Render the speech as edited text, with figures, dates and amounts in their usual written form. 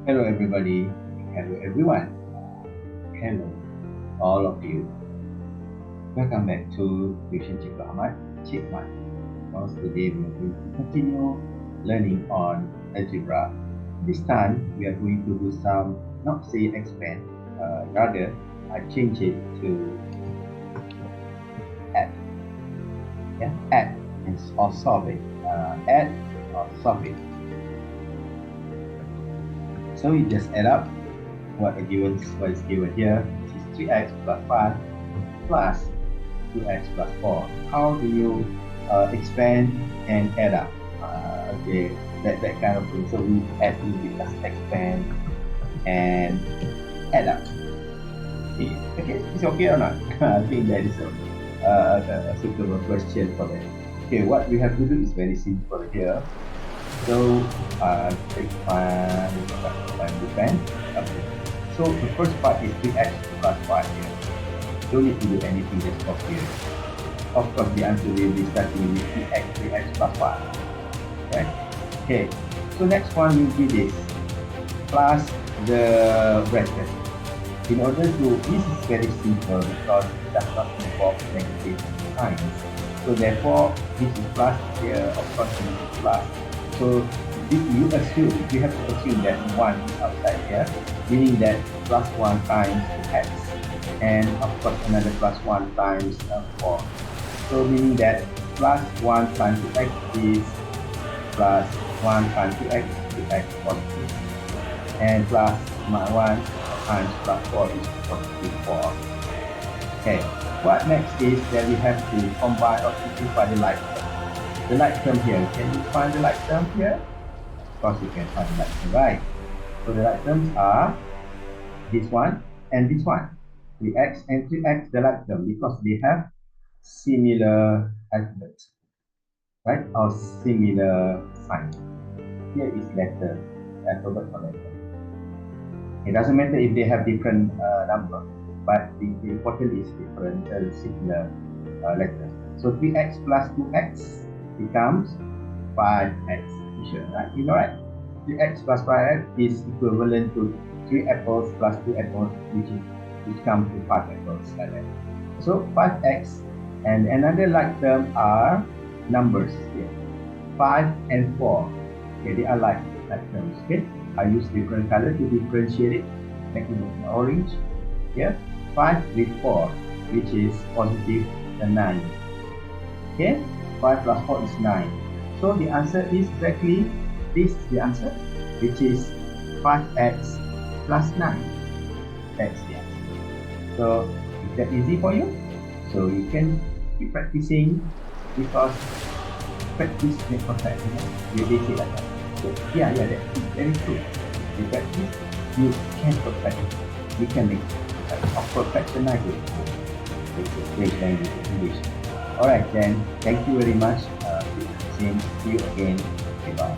Hello everybody, hello everyone, hello all of you. Welcome back to Tuition Cik Ahmad, Cik Mat. Because today we are going to continue learning on algebra. This time we are going to do some, not say expand, rather I change it to add. Yeah, add or solve it. Add or solve it. So we just add up what is given here, which is 3x plus 5 plus 2x plus 4. How do you expand and add up? Okay, that kind of thing. So we add, we just expand and add up. Okay, it's okay or not? I think that is a suitable question for that. Okay, what we have to do is very simple here. So take my defense. Okay. So the first part is 3x plus 5 here. Don't need to do anything, just copy it. Of course, the answer will be starting with 3x plus 1. Right? Okay. So next one will be this. Plus the bracket. In order to, this is very simple because it does not involve negative signs. So therefore, this is plus here, of course, this is plus. So if you assume, you have to assume that 1 is outside here, meaning that plus 1 times x, and of course another plus 1 times 4. So meaning that plus 1 times 2x is plus 1 times 2x positive. And plus 1 times plus 4 is positive 4. Okay, what next is that we have to combine or simplify the like term. The like term here, can you find the like term here? Of course you can find the like term, right? So the like terms are this one and this one. 3x and 3x, the like term, because they have similar alphabets, right? Or similar sign. Here is letter, alphabet or letter. It doesn't matter if they have different number, but the important is different similar letter. So 3x plus 2x becomes 5x. Sure, right? You know, right? 3x plus 5x is equivalent to 3 apples plus 2 apples, which comes to 5 apples like that. So 5x and another like term are numbers here. 5 and 4. Okay, they are like terms. Okay, I use different color to differentiate it, making it orange. Here, 5 with 4, which is positive 9. Okay, 5 plus 4 is 9. So the answer is exactly this is the answer, which is 5x plus 9. That's the answer. So is that easy for you? So you can keep practicing because practice makes perfect. You know? They say like that. So, yeah, that is true. You practice, you can perfect it. You can make it. Of perfectionize it. It's a great language, English. Alright then, thank you very much. See you again. Goodbye.